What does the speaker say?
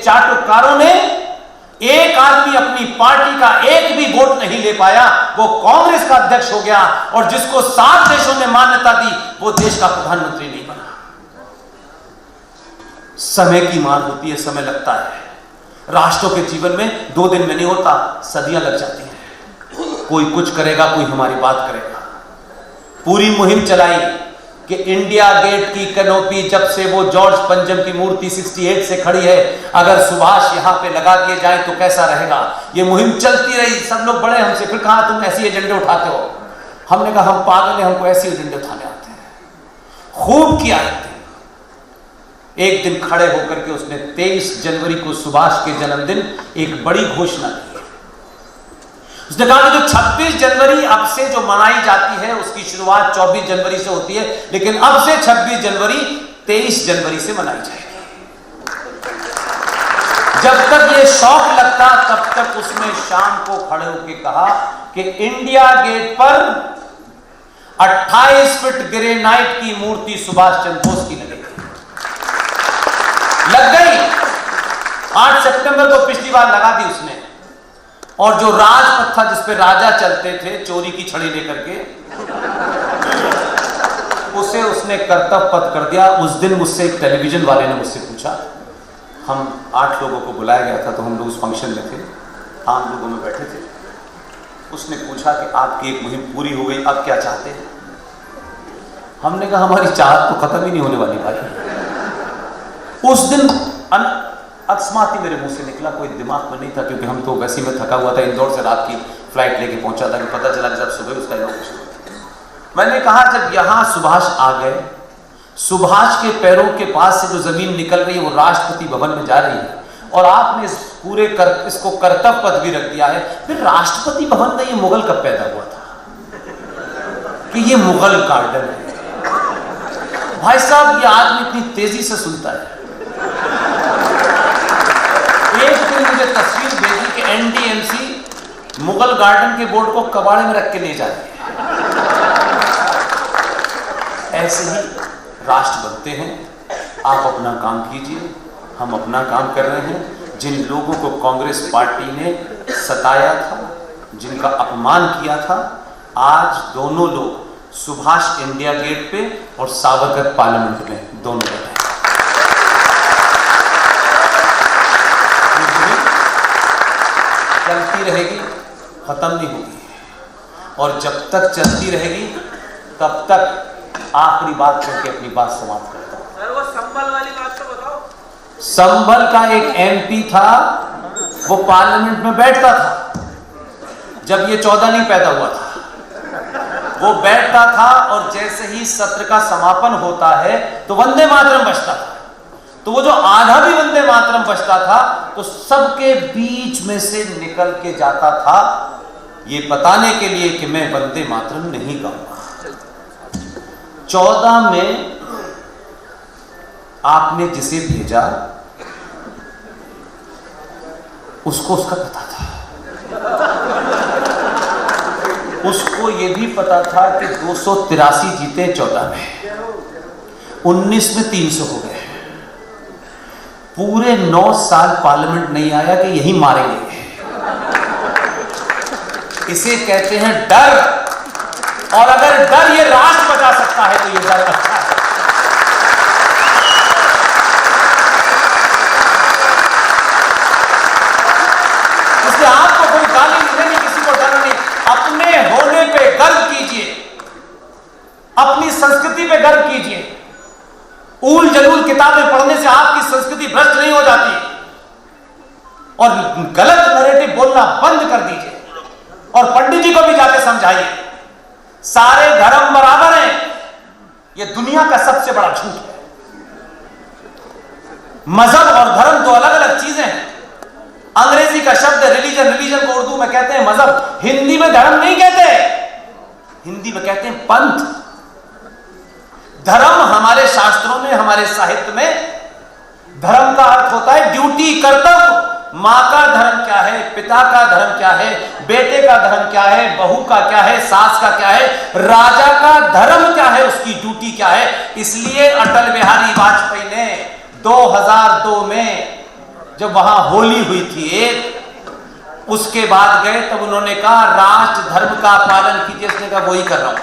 चाटुकारों ने एक आदमी अपनी पार्टी का एक भी वोट नहीं ले पाया, वो कांग्रेस का अध्यक्ष हो गया, और जिसको 7 देशों ने मान्यता दी वो देश का प्रधानमंत्री नहीं बना। समय की मार होती है, समय लगता है। राष्ट्रों के जीवन में 2 दिन में नहीं होता, सदियां लग जाती हैं। कोई कुछ करेगा, कोई हमारी बात करेगा। पूरी मुहिम चलाई कि इंडिया गेट की कैनोपी जब से वो जॉर्ज पंजम की मूर्ति 68 से खड़ी है, अगर सुभाष यहां पे लगा दिए जाए तो कैसा रहेगा। ये मुहिम चलती रही, सब लोग बड़े हमसे, फिर कहा तुम ऐसी एजेंडे उठाते हो। हमने कहा हम पागल हैं, हमको ऐसी एजेंडे उठाने आते हैं। खूब किया एक दिन खड़े होकर के उसने 23 जनवरी को सुभाष के जन्मदिन एक बड़ी घोषणा की। उसने कहा कि जो 26 जनवरी अब से जो मनाई जाती है उसकी शुरुआत 24 जनवरी से होती है, लेकिन अब से 26 जनवरी 23 जनवरी से मनाई जाएगी। जब तक ये शौक लगता तब तक उसने शाम को खड़े होकर कहा कि इंडिया गेट पर 28 फीट ग्रेनाइट की मूर्ति सुभाष चंद्र बोस की लगेगी। लग गई। 8 सितंबर को पिछली बार लगा दी उसने, और जो राजपथ था जिसपे राजा चलते थे चोरी की छड़ी लेकर के, उसे उसने कर्तव्य पथ कर दिया। उस दिन मुझसे एक टेलीविजन वाले ने मुझसे पूछा, हम 8 लोगों को बुलाया गया था, तो हम लोग उस फंक्शन में थे, आम लोगों में बैठे थे। उसने पूछा कि आपकी एक मुहिम पूरी हो गई, अब क्या चाहते हैं। हमने कहा हमारी चाहत तो खत्म ही नहीं होने वाली भाई। उस दिन अकस्मात ही मेरे मुंह से निकला, कोई दिमाग में नहीं था, क्योंकि हम तो वैसे में थका हुआ था, इंदौर से रात की फ्लाइट लेके पहुंचा था कि पता चला कि जब सुबह उसका इनॉग्रेशन। मैंने कहा जब यहां सुभाष आ गए, सुभाष के पैरों के पास से जो जमीन निकल रही है वो राष्ट्रपति भवन में जा रही है, और आपने इस पूरे इसको कर्तव्य पद भी रख दिया है, फिर राष्ट्रपति भवन में ये मुगल कब पैदा हुआ था कि ये मुगल गार्डन है। भाई साहब ये आदमी इतनी तेजी से सुनता है। एक दिन मुझे तस्वीर भेजी कि एनडीएमसी मुगल गार्डन के बोर्ड को कबाड़े में रख के ले जा रही है। ऐसे ही राष्ट्र बनते हैं। आप अपना काम कीजिए, हम अपना काम कर रहे हैं। जिन लोगों को कांग्रेस पार्टी ने सताया था, जिनका अपमान किया था, आज दोनों लोग सुभाष इंडिया गेट पे और सावरकर पार्लियामेंट में दोनों बैठे। चलती रहेगी, खत्म नहीं होगी, और जब तक चलती रहेगी तब तक आखिरी बात करके अपनी बात समाप्त करता हूं। सर वो संभल वाली बात तो बताओ। संभल का एक एमपी था, वो पार्लियामेंट में बैठता था जब ये 14 नहीं पैदा हुआ था। वो बैठता था और जैसे ही सत्र का समापन होता है तो वंदे मातरम बजता था। तो वो जो आधा भी वंदे मातरम बजता था तो सबके बीच में से निकल के जाता था, ये बताने के लिए कि मैं वंदे मातरम नहीं गाऊंगा। 14 में आपने जिसे भेजा उसको उसका पता था। उसको यह भी पता था कि 283 जीते 14 में, 19 में 300 हो गए। पूरे 9 साल पार्लियामेंट नहीं आया कि यही मारेंगे। इसे कहते हैं डर, और अगर डर ये राष्ट्र बचा सकता है तो ये डर अच्छा है। इसलिए आपको कोई गाली नहीं देनी, किसी को डर नहीं। अपने होने पे गर्व कीजिए, अपनी संस्कृति पे गर्व कीजिए। ऊल जलूल किताबें पढ़ने से आपकी संस्कृति भ्रष्ट नहीं हो जाती, और गलत नैरेटिव बोलना बंद कर दीजिए, और पंडित जी को भी जाके समझाइए सारे धर्म बराबर हैं। यह दुनिया का सबसे बड़ा झूठ है। मजहब और धर्म दो अलग अलग चीजें हैं। अंग्रेजी का शब्द रिलीजन, रिलीजन को उर्दू में कहते हैं मजहब। हिंदी में धर्म नहीं कहते, हिंदी में कहते हैं पंथ। धर्म हमारे शास्त्रों में, हमारे साहित्य में धर्म का अर्थ होता है ड्यूटी, कर्तव्य। मां का धर्म क्या है, पिता का धर्म क्या है, बेटे का धर्म क्या है, बहू का क्या है, सास का क्या है, राजा का धर्म क्या है, उसकी ड्यूटी क्या है। इसलिए अटल बिहारी वाजपेयी ने 2002 में जब वहां होली हुई थी एक, उसके बाद गए तब उन्होंने कहा राष्ट्र धर्म का पालन कीजिए। उसने कहा वही कर रहा हूं।